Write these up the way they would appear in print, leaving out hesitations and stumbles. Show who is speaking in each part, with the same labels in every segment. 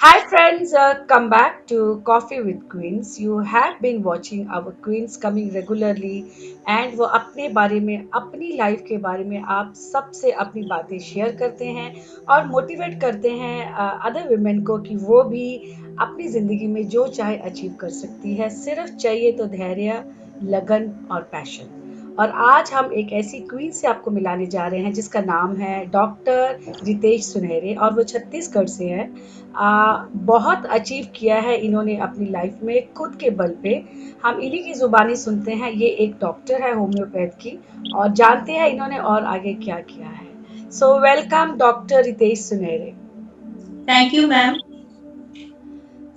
Speaker 1: Hi friends, come back to Coffee with Queens. You have been watching our queens coming regularly and वो अपने बारे में अपनी life के बारे में आप सबसे अपनी बातें शेयर करते हैं और मोटिवेट करते हैं अदर वुमेन को कि वो भी अपनी ज़िंदगी में जो चाहे अचीव कर सकती है, सिर्फ चाहिए तो धैर्य, लगन और पैशन। और आज हम एक ऐसी क्वीन से आपको मिलाने जा रहे हैं जिसका नाम है डॉक्टर रितेश सुनहरे और वो छत्तीसगढ़ से है। बहुत अचीव किया है इन्होंने अपनी लाइफ में खुद के बल पे। हम इन्हीं की जुबानी सुनते हैं। ये एक डॉक्टर है होम्योपैथ की और जानते हैं इन्होंने और आगे क्या किया है। So welcome doctor Ritesh Sunhare.
Speaker 2: Thank you ma'am.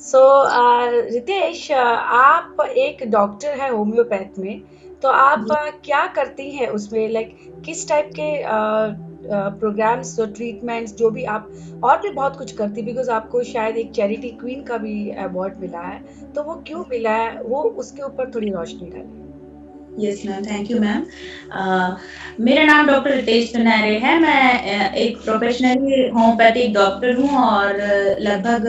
Speaker 1: So Ritesh, आप एक डॉक्टर है होम्योपैथ में, तो आप क्या करती हैं उसमें, लाइक किस टाइप के प्रोग्राम्स, जो ट्रीटमेंट्स, जो भी आप और भी बहुत कुछ करती, बिकॉज आपको शायद एक चैरिटी क्वीन का भी अवार्ड मिला है, तो वो क्यों मिला है, वो उसके ऊपर थोड़ी रोशनी डालिए।
Speaker 2: Yes ma'am, thank you ma'am. मेरा नाम डॉक्टर रितेश सुनारे है। मैं एक प्रोफेशनली होम्योपैथिक डॉक्टर हूँ और लगभग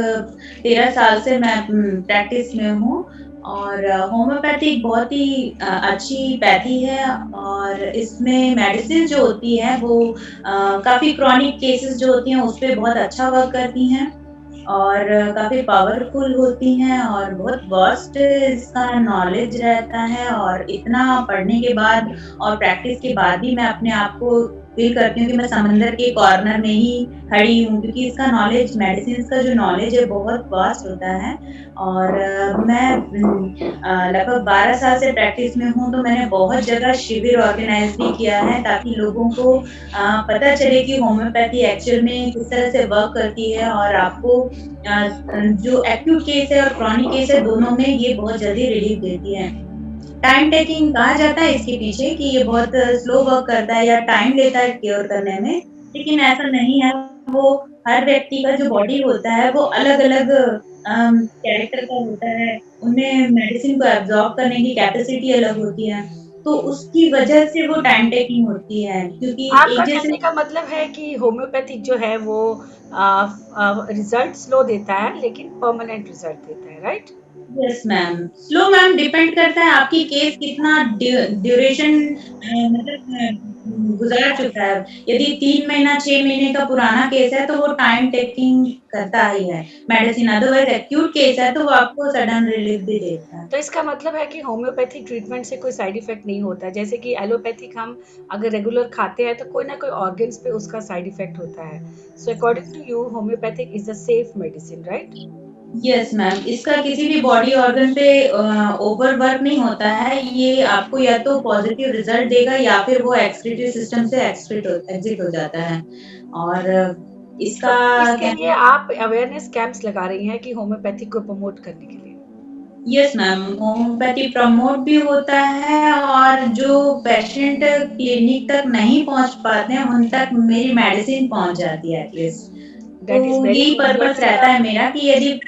Speaker 2: 13 साल से मैं प्रैक्टिस में हूँ। और होम्योपैथी एक बहुत ही अच्छी पैथी है और इसमें मेडिसिन जो होती है वो काफ़ी क्रॉनिक केसेस जो होती हैं उस पे बहुत अच्छा वर्क करती हैं और काफ़ी पावरफुल होती हैं और बहुत वास्ट इसका नॉलेज रहता है। और इतना पढ़ने के बाद और प्रैक्टिस के बाद भी मैं अपने आप को फ़ील करती हूँ कि मैं समंदर के कॉर्नर में ही खड़ी हूँ, क्योंकि इसका नॉलेज, मेडिसिन्स का जो नॉलेज है बहुत वास्ट होता है। और मैं लगभग 12 साल से प्रैक्टिस में हूँ, तो मैंने बहुत जगह शिविर ऑर्गेनाइज़ भी किया है ताकि लोगों को पता चले कि होम्योपैथी एक्चुअल में किस तरह से वर्क करती है। और आपको जो एक्यूट केस है और क्रॉनिक केस है, दोनों में ये बहुत जल्दी रिलीफ देती है। टाइम टेकिंग कहा जाता है इसके पीछे कि ये बहुत स्लो वर्क करता है या टाइम लेता है क्योर करने में, लेकिन ऐसा नहीं है। वो हर व्यक्ति का जो बॉडी होता है वो अलग-अलग कैरेक्टर का होता है। उनमें मेडिसिन को एब्ज़ॉर्ब करने की कैपेसिटी अलग होती है, तो उसकी वजह से वो टाइम टेकिंग होती है, क्योंकि
Speaker 1: आपका
Speaker 2: एक जैसे।
Speaker 1: कहने का मतलब है कि होम्योपैथिक जो है वो रिजल्ट स्लो देता है लेकिन परमानेंट रिजल्ट देता है, right?
Speaker 2: Yes ma'am. Slow ma'am depend करता है आपकी केस कितना ड्यूरेशन मतलब गुज़ार चुका है। यदि 3 महीना 6 महीने का पुराना केस है तो वो टाइम टेकिंग करता ही है मेडिसिन, अदरवाइज़ एक्यूट केस है तो वो आपको सडन रिलीफ भी देता है।
Speaker 1: तो इसका मतलब है कि होम्योपैथिक ट्रीटमेंट से कोई साइड इफेक्ट नहीं होता है, जैसे कि एलोपैथिक हम अगर रेगुलर खाते हैं तो कोई ना कोई ऑर्गन्स पे उसका साइड इफेक्ट होता है। So according to you homeopathic is the safe medicine, right?
Speaker 2: Yes ma'am, इसका किसी भी बॉडी ऑर्गन पे ओवरवर्क नहीं होता है। ये आपको या तो पॉज़िटिव रिज़ल्ट देगा या फिर वो एक्सक्रीटरी सिस्टम से एग्ज़िट हो जाता है। और
Speaker 1: तो
Speaker 2: इसका
Speaker 1: इसके लिए
Speaker 2: कहना।
Speaker 1: आप अवेयरनेस कैंप्स लगा रही हैं कि होम्योपैथिक को प्रमोट करने के लिए।
Speaker 2: यस मैम, होम्योपैथी प्रमोट भी होता है और जो पेशेंट क्लिनिक तक नहीं पहुँच पाते हैं, उन तक मेरी मेडिसिन पहुँच जाती है एटलीस्ट।
Speaker 1: दैट इज
Speaker 2: तो
Speaker 1: वेरी
Speaker 2: यही
Speaker 1: गुड।
Speaker 2: पर्पस रहता है मेरा कि यदि।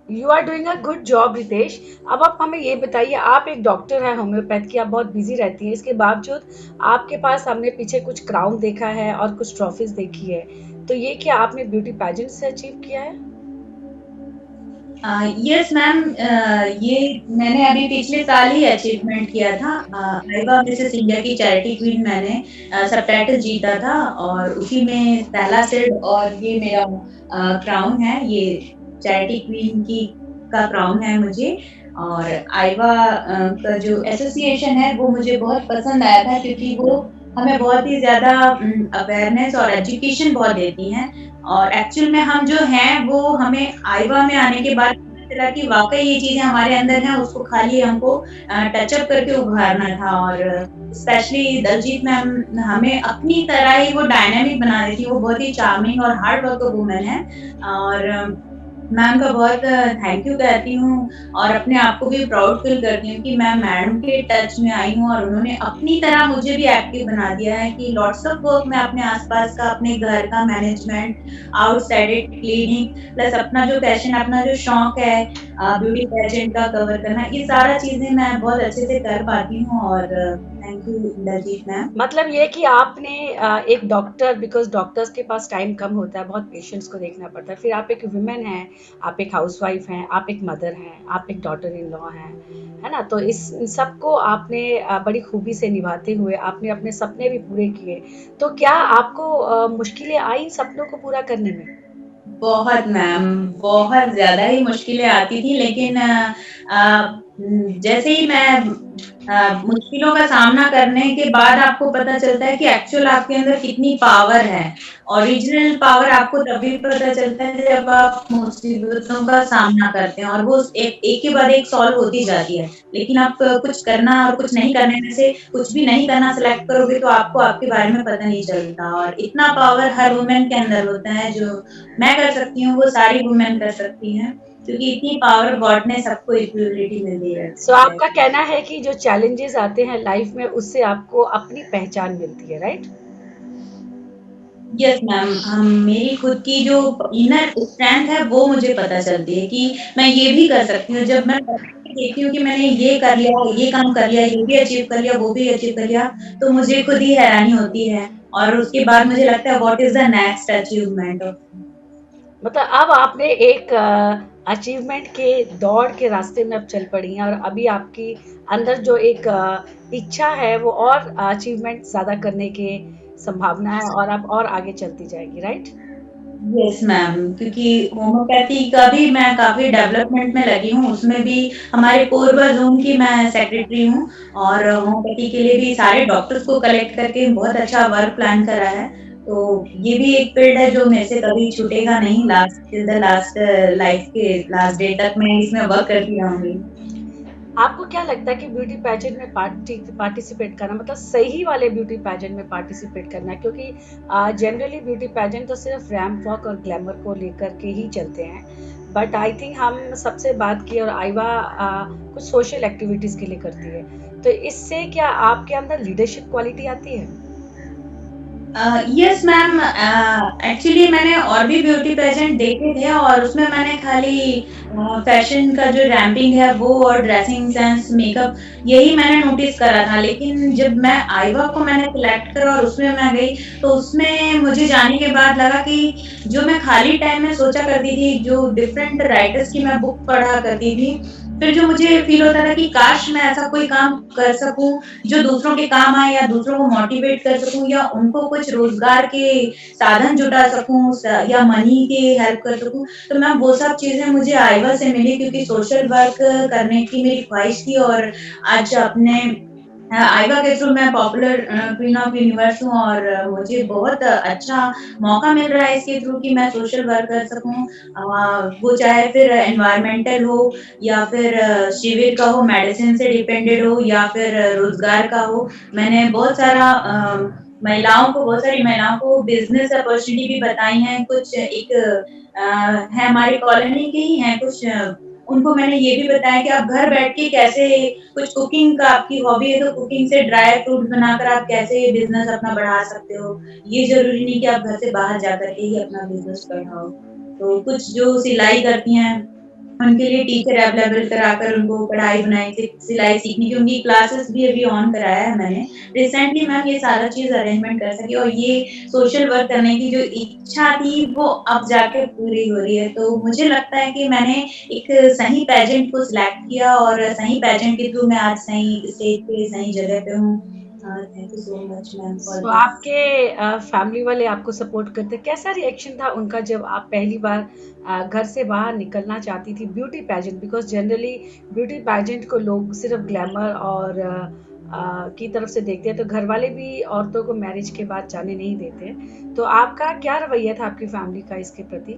Speaker 1: You are doing a good job Ritesh. अब आप हमें ये बताइए, आप एक डॉक्टर हैं होम्योपैथ की, आप बहुत बिजी रहती हैं, इसके बावजूद आपके पास हमने पीछे कुछ क्राउन देखा है और कुछ ट्रॉफीज देखी है, तो ये क्या आपने ब्यूटी पैजेंट से अचीव किया है?
Speaker 2: यस मैम, ये मैंने अभी पिछले साल ही अचीवमेंट किया था। आईवा मिसेस इंडिया की चैरिटी क्वीन मैंने सबटाइटल जीता था और उसी में पहला सिर्फ और ये मेरा क्राउन है। ये चैरिटी क्वीन की का क्राउन है मुझे। और आईवा का जो एसोसिएशन है वो मुझे बहुत पसंद आया था, क्योंकि वो हमें बहुत ही ज़्यादा अवेयरनेस और एजुकेशन बहुत देती हैं। और एक्चुअल में हम जो हैं वो हमें आईवा में आने के बाद पता चला कि वाक़ई ये चीज़ें हमारे अंदर हैं, उसको खाली हमको टच अप करके उभारना था। और स्पेशली दलजीत मैम हमें अपनी तरह ही वो डायनामिक बना रही थी। वो बहुत ही चार्मिंग और हार्ड वर्कर वुमन है। और मैम का बहुत थैंक यू कहती हूँ और अपने आप को भी प्राउड फ़ील करती हूँ कि मैं मैडम के टच में आई हूँ और उन्होंने अपनी तरह मुझे भी एक्टिव बना दिया है कि लॉट्स ऑफ वर्क मैं अपने आस-पास का, अपने घर का management, outside it cleaning, plus अपना जो पैशन, अपना जो शौक है ब्यूटी पेजेंट का कवर करना, ये सारा चीज़ें मैं बहुत अच्छे से कर पाती हूँ। और थैंक यू इंदरजीत मैम।
Speaker 1: मतलब ये कि आपने एक डॉक्टर, बिकॉज डॉक्टर्स के पास टाइम कम होता है, बहुत पेशेंट्स को देखना पड़ता है, फिर आप एक वुमेन हैं आप एक हाउसवाइफ हैं, आप एक मदर हैं, आप एक डॉटर इन लॉ हैं, है ना? तो इस इन सबको आपने बड़ी खूबी से निभाते हुए आपने अपने सपने भी पूरे किए। तो क्या आपको मुश्किलें आई सपनों को पूरा करने में?
Speaker 2: बहुत मैम, बहुत ज़्यादा ही मुश्किलें आती थी लेकिन जैसे ही मैं मुश्किलों का सामना करने के बाद आपको पता चलता है कि एक्चुअल आपके अंदर कितनी पावर है। ओरिजिनल पावर आपको तभी पता चलता है जब आप मुसीबतों का सामना करते हैं और वो एक एक के बाद एक सॉल्व होती जाती है। लेकिन आप कुछ करना और कुछ नहीं करने में से कुछ भी नहीं करना सिलेक्ट करोगे तो आपको आपके बारे में पता नहीं चलता और इतना पावर हर वुमन के अंदर होता है जो मैं कर सकती हूँ, वो सारी वुमेन कर सकती हैं, क्योंकि इतनी पावर गॉड ने सबको इक्वलिटी में दे
Speaker 1: सो
Speaker 2: रखी है।
Speaker 1: आपका कहना है कि जो चैलेंजेस आते हैं लाइफ में उससे आपको अपनी पहचान मिलती है, राइट?
Speaker 2: यस मैम, हम मेरी खुद की जो इनर स्ट्रेंथ है वो मुझे पता चलती है कि मैं ये भी कर सकती हूँ। जब मैं देखती हूँ कि मैंने ये कर लिया, ये काम कर लिया, ये भी अचीव कर लिया, वो भी अचीव कर लिया, तो मुझे खुद ही हैरानी होती है और उसके बाद मुझे लगता है what is the next achievement of
Speaker 1: मतलब अब आपने एक अचीवमेंट के दौड़ के रास्ते में अब चल पड़ी हैं और अभी आपकी अंदर जो एक इच्छा है वो और अचीवमेंट ज़्यादा करने की संभावना है और आप और आगे चलती जाएगी, राइट?
Speaker 2: यस मैम, क्योंकि होम्योपैथी का भी मैं काफ़ी डेवलपमेंट में लगी हूँ, उसमें भी हमारे कोरबा ज़ोन की मैं सेक्रेटरी हूँ और होम्योपैथी के लिए भी सारे डॉक्टर्स को कलेक्ट करके बहुत अच्छा वर्क प्लान करा है। तो ये भी एक फ़ील्ड है जो मेरे से कभी छूटेगा नहीं, last till the last life के लास्ट डे तक मैं इसमें वर्क करती रहूँगी।
Speaker 1: आपको क्या लगता है कि ब्यूटी पैजेंट में पार्टिसिपेट करना मतलब सही वाले ब्यूटी पैजेंट में पार्टिसिपेट करना है? क्योंकि जनरली ब्यूटी पैजेंट तो सिर्फ रैंप वॉक और ग्लैमर को लेकर के ही चलते हैं, बट आई थिंक हम सबसे बात की और आइवा कुछ सोशल एक्टिविटीज के लिए करती है, तो इससे क्या आपके अंदर लीडरशिप क्वालिटी आती है?
Speaker 2: यस मैम, एक्चुअली मैंने और भी ब्यूटी पेजेंट देखे थे और उसमें मैंने खाली फैशन का जो रैंपिंग है वो और ड्रेसिंग सेंस, मेकअप यही मैंने नोटिस करा था। लेकिन जब मैं आईवा को मैंने सिलेक्ट करा और उसमें मैं गई, तो उसमें मुझे जाने के बाद लगा कि जो मैं खाली टाइम में सोचा करती थी, जो डिफरेंट राइटर्स की मैं बुक पढ़ा करती थी, फिर जो मुझे फ़ील होता था कि काश मैं ऐसा कोई काम कर सकूँ जो दूसरों के काम आए या दूसरों को मोटिवेट कर सकूँ या उनको कुछ रोज़गार के साधन जुटा सकूँ या मनी की हेल्प कर सकूँ। तो मैम वो सब चीज़ें मुझे आईवा से मिली क्योंकि सोशल वर्क करने की मेरी ख्वाहिश थी और आज अपने आईवा के थ्रू मैं पॉपुलर क्वीन ऑफ यूनिवर्स हूँ और मुझे बहुत अच्छा मौका मिल रहा है इसके थ्रू कि मैं सोशल वर्क कर सकूँ। वो चाहे फिर एनवायरमेंटल हो या फिर शिविर का हो, मेडिसिन से डिपेंडेड हो या फिर रोज़गार का हो। मैंने बहुत सारी महिलाओं को बिज़नेस अपॉर्च्युनिटी भी बताई हैं। कुछ एक है हमारी कॉलोनी के ही हैं कुछ उनको मैंने ये भी बताया कि आप घर बैठ के कैसे कुछ कुकिंग का आपकी हॉबी है तो कुकिंग से ड्राई फ्रूट बनाकर आप कैसे बिज़नेस अपना बढ़ा सकते हो। ये ज़रूरी नहीं कि आप घर से बाहर जाकर के ही अपना बिज़नेस बढ़ाओ। तो कुछ जो सिलाई करती हैं उनके लिए टीचर अवेलेबल कराकर उनको कढ़ाई-बुनाई सिलाई सीखने की उनकी क्लासेस भी अभी ऑन कराया है मैंने। रिसेंटली मैम ये सारा चीज़ अरेंजमेंट कर सकी और ये सोशल वर्क करने की जो इच्छा थी वो अब जाके पूरी हो रही है। तो मुझे लगता है कि मैंने एक सही पेजेंट को सिलेक्ट किया और सही पेजेंट के थ्रू मैं आज सही स्टेज पे, सही जगह पे हूँ। Thank you so much ma'am for
Speaker 1: so
Speaker 2: this.
Speaker 1: आपके फैमिली वाले आपको सपोर्ट करते, कैसा रिएक्शन था उनका जब आप पहली बार घर से बाहर निकलना चाहती थी beauty pageant? Because generally beauty pageant को लोग सिर्फ ग्लैमर और की तरफ से देखते हैं, तो घर वाले भी औरतों को मैरिज के बाद जाने नहीं देते, तो आपका क्या रवैया था आपकी फैमिली का इसके प्रति?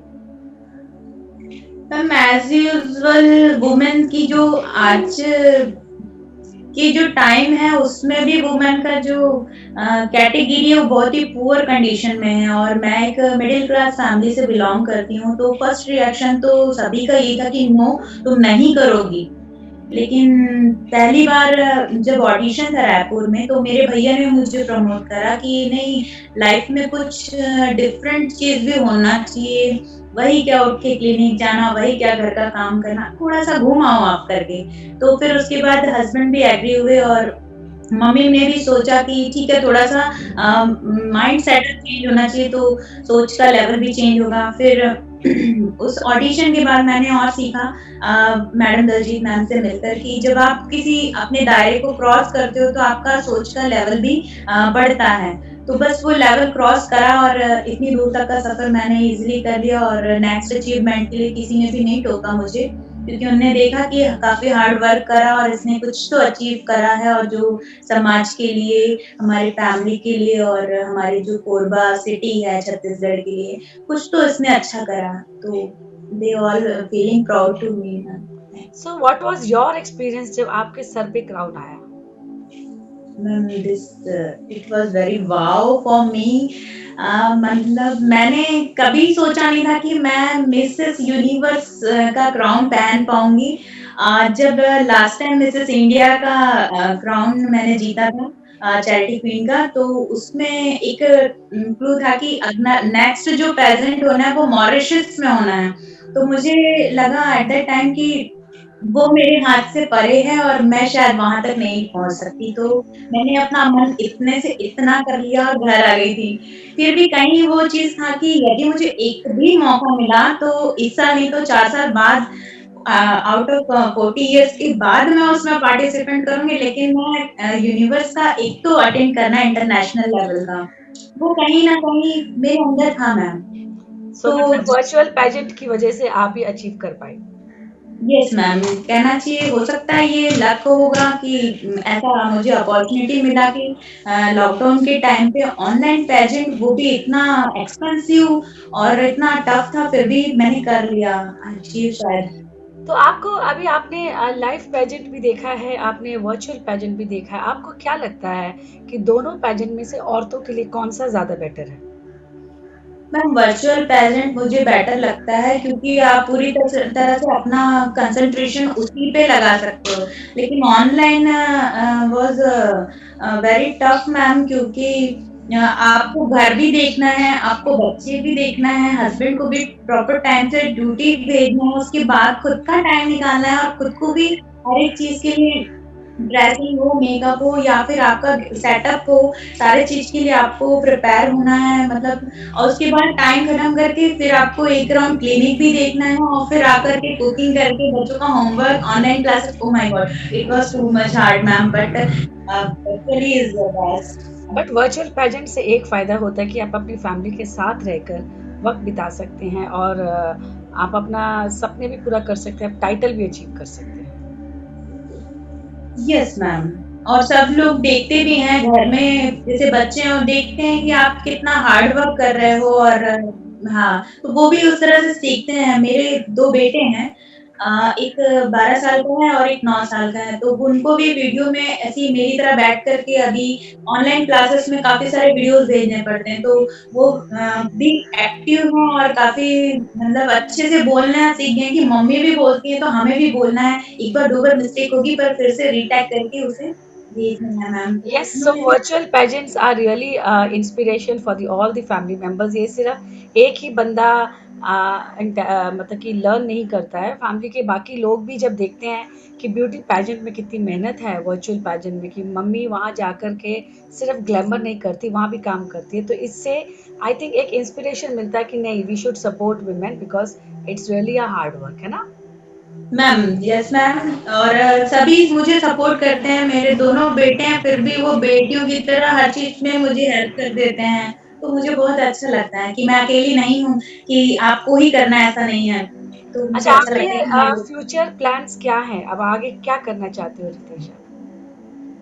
Speaker 2: मैम एज़ यूजुअल वुमेन की जो आज कि जो टाइम है उसमें भी वुमेन का जो कैटेगरी है वो बहुत ही पुअर कंडीशन में है और मैं एक मिडिल क्लास फैमिली से बिलॉन्ग करती हूँ तो फर्स्ट रिएक्शन तो सभी का ये था कि नो तुम नहीं करोगी। लेकिन पहली बार जब ऑडिशन था रायपुर में तो मेरे भैया ने मुझे प्रमोट करा कि नहीं लाइफ में कुछ डिफरेंट चीज़ भी होना चाहिए। वही क्या उठ के क्लिनिक जाना, वही क्या घर का काम करना, थोड़ा-सा घूम आओ आप करके। तो फिर उसके बाद हस्बैंड भी एग्री हुए और मम्मी ने भी सोचा कि ठीक है थोड़ा-सा माइंड सेटअप चेंज होना चाहिए तो सोच का लेवल भी चेंज होगा। फिर उस ऑडिशन के बाद मैंने और सीखा मैडम दलजीत मैम से मिलकर कि जब आप किसी अपने दायरे को क्रॉस करते हो तो आपका सोच का लेवल भी बढ़ता है। तो बस वो लेवल क्रॉस करा और इतनी दूर तक का सफ़र मैंने ईज़िली कर लिया और नेक्स्ट अचीवमेंट के लिए किसी ने भी नहीं टोका मुझे, क्योंकि उन्होंने देखा कि काफ़ी हार्ड वर्क करा और इसने कुछ तो अचीव करा है और जो समाज के लिए, हमारी फैमिली के लिए और हमारी जो कोरबा सिटी है छत्तीसगढ़ के लिए, कुछ तो इसने अच्छा करा। तो they all feeling proud to me ma'am.
Speaker 1: So what was your experience जब आपके सर पे क्राउन आया?
Speaker 2: Ma'am this it was very wow for me. मतलब मैंने कभी सोचा नहीं था कि मैं मिसेस यूनिवर्स का क्राउन पहन पाऊँगी। जब लास्ट टाइम मिसेस इंडिया का क्राउन मैंने जीता था चैरिटी क्वीन का, तो उसमें एक क्लू था कि अगना नेक्स्ट जो पेजेंट होना है वो मॉरिशस में होना है। तो मुझे लगा एट दैट टाइम कि वो मेरे हाथ से परे है और मैं शायद वहाँ तक नहीं पहुँच सकती, तो मैंने अपना मन इतने से इतना कर लिया और घर आ गई थी। फिर भी कहीं वो चीज़ था कि यदि मुझे एक भी मौका मिला तो इस साल नहीं तो 4 साल बाद आउट ऑफ 40 इयर्स के बाद मैं उसमें पार्टिसिपेट करूँगी, लेकिन मैं यूनिवर्स का एक तो अटेंड करना है इंटरनेशनल लेवल का, वो कहीं न कहीं मेरे अंदर था मैम।
Speaker 1: सो
Speaker 2: तो
Speaker 1: मतलब वर्चुअल पेजेंट की वजह से आप ये अचीव कर पाई।
Speaker 2: यस मैम, कहना चाहिए हो सकता है ये लक होगा कि ऐसा मुझे अपॉर्च्युनिटी मिला कि लॉकडाउन के टाइम पे ऑनलाइन पेजेंट वो भी इतना एक्सपेंसिव और इतना टफ था फिर भी मैंने कर लिया अचीव शायद।
Speaker 1: तो आपको अभी आपने लाइव पेजेंट भी देखा है, आपने वर्चुअल पेजेंट भी देखा है, आपको क्या लगता है कि दोनों पेजेंट में से औरतों के लिए कौन सा ज्यादा बेटर है?
Speaker 2: मैम वर्चुअल पेजेंट मुझे बेटर लगता है क्योंकि आप पूरी तरह से अपना कंसंट्रेशन उसी पे लगा सकते हो। लेकिन online was very tough ma'am क्योंकि आपको घर भी देखना है, आपको बच्चे भी देखना है, हस्बैंड को भी प्रॉपर टाइम से ड्यूटी भेजना है, उसके बाद खुद का टाइम निकालना है और खुद को भी हर एक चीज़ के लिए ड्रेसिंग हो, मेकअप हो या फिर आपका सेटअप हो, सारे चीज़ के लिए आपको प्रिपेयर होना है मतलब और उसके बाद टाइम खत्म करके फिर आपको एक राउंड क्लिनिक भी देखना है और फिर आकर के कुकिंग करके बच्चों का homework, online classes oh my god! It was too much hard ma'am but actually is the best.
Speaker 1: But virtual pageant से एक फायदा होता है कि आप अपनी फैमिली के साथ रहकर वक्त बिता सकते हैं और आप अपना सपने भी पूरा कर सकते हैं, आप टाइटल भी अचीव कर सकते हैं।
Speaker 2: यस मैम और सब लोग देखते भी हैं घर में जैसे बच्चे हैं और देखते हैं कि आप कितना हार्ड वर्क कर रहे हो और हाँ, तो वो भी उस तरह से सीखते हैं। मेरे 2 बेटे हैं एक 12 साल का है और एक 9 साल का है, तो उनको भी वीडियो में ऐसे ही मेरी तरह बैठ कर के अभी ऑनलाइन क्लासेस में काफ़ी सारे वीडियोज़ भेजने पड़ते हैं, तो वो भी एक्टिव हैं और काफ़ी मतलब अच्छे से बोलना सीख गए हैं कि मम्मी भी बोलती है, तो हमें भी बोलना है। एक बार 2 बार मिस्टेक होगी पर फिर से रीटाइप करके उसे भेजना है मैम। तो
Speaker 1: Yes, so
Speaker 2: उन्होंने भी
Speaker 1: virtual pageants are really inspiration for the all the family members. ये सिर्फ एक ही बंदा मतलब कि लर्न नहीं करता है, फैमिली के बाकी लोग भी जब देखते हैं कि ब्यूटी पैजेंट में कितनी मेहनत है, वर्चुअल पैजेंट में कि मम्मी वहाँ जा कर के सिर्फ ग्लैमर नहीं करती, वहाँ भी काम करती है, तो इससे आई थिंक एक इंस्पिरेशन मिलता है कि नहीं, we should support women because it's really a hard work, है ना?
Speaker 2: मैम यस मैम और सभी मुझे सपोर्ट करते हैं, मेरे दोनों बेटे हैं फिर भी वो बेटियों की तरह हर चीज़ में मुझे हेल्प कर देते हैं। तो मुझे बहुत अच्छा लगता है कि मैं अकेली नहीं हूँ कि आपको ही करना है ऐसा नहीं है। तो मुझे
Speaker 1: अच्छा,
Speaker 2: अच्छा
Speaker 1: आपके
Speaker 2: लगता है कि मैं
Speaker 1: फ्यूचर प्लान्स क्या हैं? अब आगे क्या करना चाहते हो रितेश?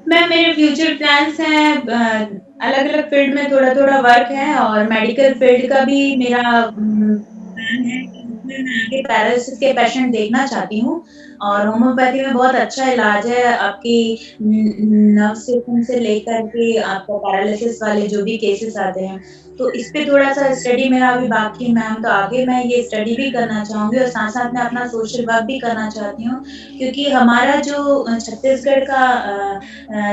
Speaker 2: मैम मेरे फ्यूचर प्लान्स हैं अलग-अलग फ़ील्ड में थोड़ा-थोड़ा वर्क है और मेडिकल फ़ील्ड का भी मेरा प्लान है कि उसमें मैं आगे पैरालिसिस के पेशेंट देखना चाहती हूँ और होम्योपैथी में बहुत अच्छा इलाज है आपकी नर्व सिस्टम से लेकर के आपका पैरालिसिस वाले जो भी केसेस आते हैं। तो इस पे थोड़ा-सा स्टडी मेरा अभी बाकी है मैम, तो आगे मैं ये स्टडी भी करना चाहूँगी और साथ-साथ मैं अपना सोशल वर्क भी करना चाहती हूँ क्योंकि हमारा जो छत्तीसगढ़ का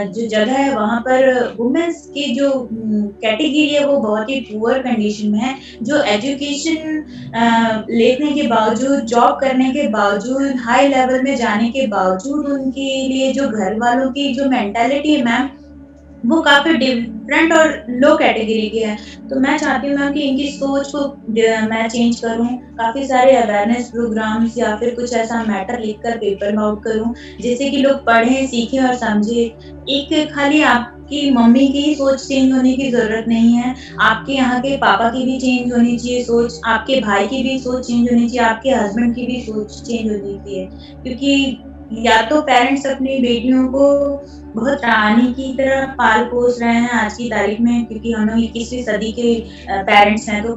Speaker 2: जो जगह है वहाँ पर वुमेन्स की जो कैटेगरी है वो बहुत ही पुअर कंडीशन में है। जो एजुकेशन लेने के बावजूद, जॉब करने के बावजूद, हाई लेवल में जाने के बावजूद उनके लिए जो घर वालों की जो मेंटालिटी है मैम वो काफ़ी डिफरेंट और लो कैटेगरी के हैं। तो मैं चाहती हूँ मैम कि इनकी सोच को मैं चेंज करूँ, काफ़ी सारे अवेयरनेस प्रोग्राम्स या फिर कुछ ऐसा मैटर लिखकर पेपर में आउट करूँ, जिससे कि लोग पढ़ें, सीखें और समझें। एक खाली आपकी मम्मी की ही सोच चेंज होने की ज़रूरत नहीं है, आपके यहाँ के पापा की भी चेंज होनी चाहिए सोच, आपके भाई की भी सोच चेंज होनी चाहिए, आपके हस्बैंड की भी सोच चेंज होनी चाहिए। क्योंकि या तो पेरेंट्स अपनी बेटियों को बहुत रानी की तरह पाल-पोस रहे हैं आज की तारीख में, क्योंकि हम लोग 21वीं सदी के पेरेंट्स हैं तो,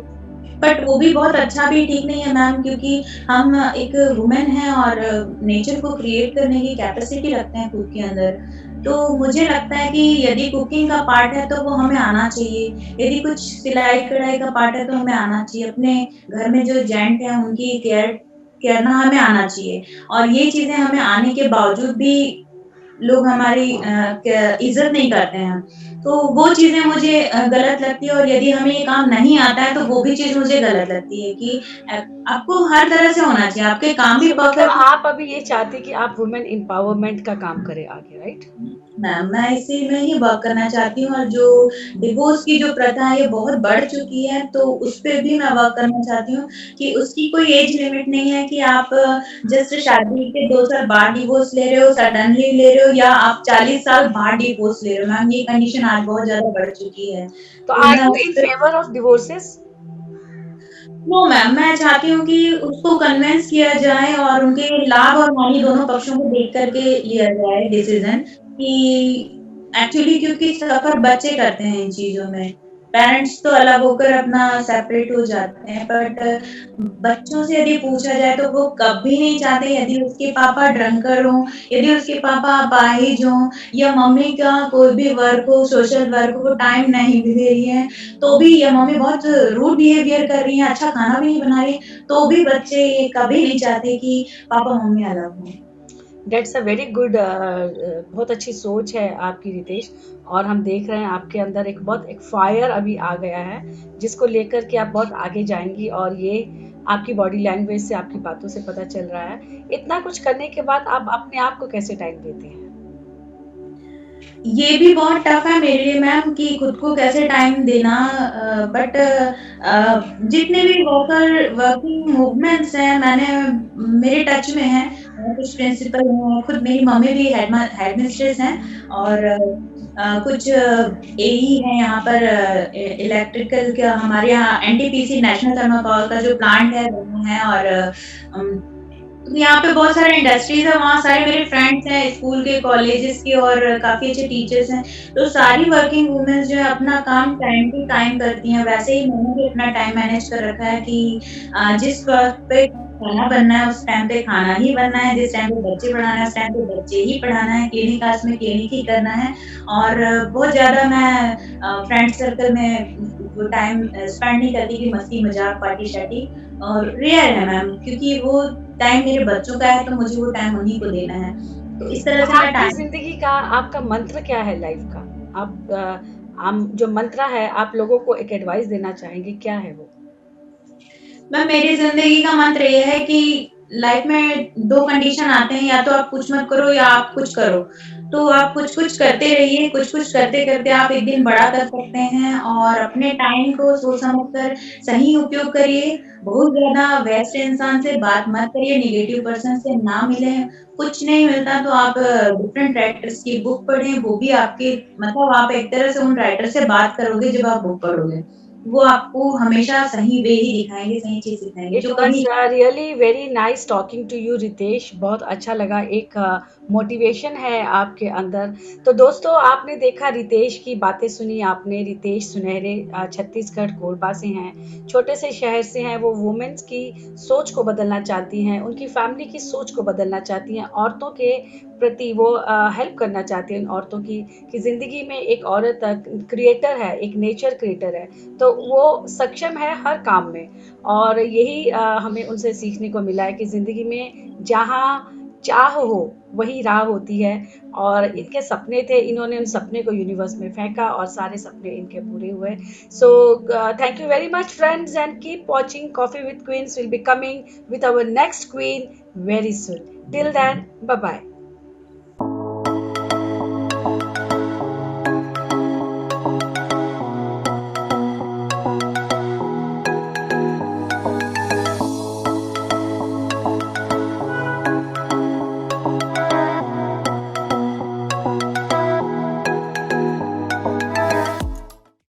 Speaker 2: बट वो भी बहुत अच्छा भी ठीक नहीं है मैम, क्योंकि हम एक वुमेन हैं और नेचर को क्रिएट करने की कैपेसिटी रखते हैं खुद के अंदर। तो मुझे लगता है कि यदि कुकिंग का पार्ट है तो वो हमें आना चाहिए, यदि कुछ सिलाई-कढ़ाई का पार्ट है तो हमें आना चाहिए, अपने घर में जो जेंट हैं उनकी केयर करना हमें आना चाहिए। और ये चीज़ें हमें आने के बावजूद भी लोग हमारी इज़्ज़त नहीं करते हैं। तो वो चीज़ें मुझे गलत लगती है, और यदि हमें ये काम नहीं आता है तो वो भी चीज़ मुझे गलत लगती है कि अ, आपको हर तरह से होना चाहिए, आपके काम भी
Speaker 1: सो मतलब
Speaker 2: परफेक्ट।
Speaker 1: आप अभी ये चाहते कि आप वुमेन एम्पावरमेंट का काम करें आगे, राइट?
Speaker 2: मैम, मैं इसी में ही वर्क करना चाहती हूँ, और जो डिवोर्स की जो प्रथा है ये बहुत बढ़ चुकी है, तो उस पे भी मैं वर्क करना चाहती हूँ कि उसकी कोई एज लिमिट नहीं है कि आप जस्ट शादी के 2 साल बाद डिवोर्स ले रहे हो, सडनली ले रहे हो, या आप 40 साल बाद डिवोर्स ले रहे हो। मैम, ये कंडीशन आज बहुत ज़्यादा बढ़ चुकी है।
Speaker 1: तो
Speaker 2: तो
Speaker 1: आर
Speaker 2: मैं
Speaker 1: you
Speaker 2: us
Speaker 1: in
Speaker 2: pay
Speaker 1: favour of divorces?
Speaker 2: No ma'am, मैं चाहती हूँ कि उसको कन्विंस किया जाए और उनके लाभ और हानि दोनों पक्षों को देख कर के लिया जाए डिसीज़न, कि एक्चुअली क्योंकि सफ़र बच्चे करते हैं इन चीज़ों में। पेरेंट्स तो अलग होकर अपना सेपरेट हो जाते हैं, बट बच्चों से यदि पूछा जाए तो वो कभी नहीं चाहते यदि उसके पापा ड्रंकर हों, यदि उसके पापा अपाहिज हों, या मम्मी का कोई भी वर्क हो, सोशल वर्क हो, टाइम नहीं दे रही है, तो भी, या मम्मी बहुत रूड बिहेवियर कर रही हैं, अच्छा खाना भी नहीं बना रही, तो भी बच्चे ये कभी नहीं चाहते कि पापा-मम्मी अलग हों।
Speaker 1: दैट्स अ वेरी गुड, बहुत अच्छी सोच है आपकी रितेश। और हम देख रहे हैं आपके अंदर एक फायर अभी आ गया है, जिसको लेकर के आप बहुत आगे जाएंगी। और ये आपकी बॉडी लैंग्वेज से, आपकी बातों से पता चल रहा है। इतना कुछ करने के बाद आप अपने आप को कैसे टाइम देते हैं?
Speaker 2: ये भी बहुत टफ है मेरे लिए मैम कि खुद को कैसे टाइम देना, बट जितने भी वर्किंग मूवमेंट्स हैं, मैंने मेरे टच में हैं, कुछ प्रिंसिपल हैं, खुद मेरी मम्मी भी हेडमिस्ट्रेस हैं, और कुछ एई हैं यहाँ पर, इलेक्ट्रिकल का हमारे यहाँ एनटीपीसी नेशनल थर्मल पावर का जो प्लांट है वो है, और यहाँ पे बहुत सारे इंडस्ट्रीज़ हैं, वहाँ सारे मेरे फ्रेंड्स हैं स्कूल के, कॉलेजेस के, और काफ़ी अच्छे टीचर्स हैं। तो सारी वर्किंग वुमेन्स जो है अपना काम टाइम टू टाइम करती हैं। वैसे ही मैंने भी अपना टाइम मैनेज कर रखा है कि जिस वक़्त पे खाना बनना है उस टाइम पे खाना ही बनना है, जिस टाइम पे बच्चे पढ़ाना है उस टाइम पे बच्चे ही पढ़ाना है, क्लिनिक क्लास में क्लिनिक ही करना है। और बहुत ज़्यादा मैं फ्रेंड सर्कल में वो टाइम स्पेंड नहीं करती कि मस्ती-मज़ाक, पार्टी-शार्टी, और रेयर है मैम, क्योंकि वो टाइम मेरे बच्चों का है तो मुझे वो टाइम उन्हीं को देना है। तो इस तरह
Speaker 1: तो
Speaker 2: से मैं
Speaker 1: आपकी
Speaker 2: टाइम।
Speaker 1: ज़िंदगी का आपका मंत्र क्या है लाइफ़ का? आप आम जो मंत्र है, आप लोगों को एक एडवाइस देना चाहेंगे, क्या है वो?
Speaker 2: मैम, मेरी ज़िंदगी का मंत्र ये है कि लाइफ में 2 कंडीशन आते हैं, या तो आप कुछ मत करो या आप कुछ करो। तो आप कुछ-कुछ करते रहिए, कुछ-कुछ करते-करते आप एक दिन बड़ा कर सकते हैं, और अपने टाइम को सोच समझ कर सही उपयोग करिए। बहुत ज़्यादा व्यस्त इंसान से बात मत करिए, नेगेटिव पर्सन से ना मिलें। कुछ नहीं मिलता तो आप डिफरेंट राइटर्स की बुक पढ़ें, वो भी आपके, मतलब आप एक तरह से उन राइटर से बात करोगे जब आप बुक पढ़ोगे। वो आपको हमेशा सही वे ही दिखाएँगे, सही चीज़ सिखाएँगे,
Speaker 1: इट
Speaker 2: जो
Speaker 1: वाज़
Speaker 2: कभी।
Speaker 1: Really very nice talking to you Ritesh. बहुत अच्छा लगा, एक मोटिवेशन है आपके अंदर। तो दोस्तों, आपने देखा, रितेश की बातें सुनी आपने। रितेश सुनहरे छत्तीसगढ़ कोरबा से हैं, छोटे से शहर से हैं। वो वुमेन्स की सोच को बदलना चाहती हैं, उनकी फैमिली की सोच को बदलना चाहती हैं, औरतों के प्रति वो हेल्प करना चाहती हैं उन औरतों की, कि ज़िंदगी में एक औरत क्रिएटर है, एक नेचर क्रिएटर है, तो वो सक्षम है हर काम में। और यही हमें उनसे सीखने को मिला है कि ज़िंदगी में जहाँ चाह हो वही राह होती है। और इनके सपने थे, इन्होंने उन सपने को यूनिवर्स में फेंका और सारे सपने इनके पूरे हुए। So thank you very much friends, and keep watching coffee with queens. Will be coming with our next queen very soon. Till then, bye bye.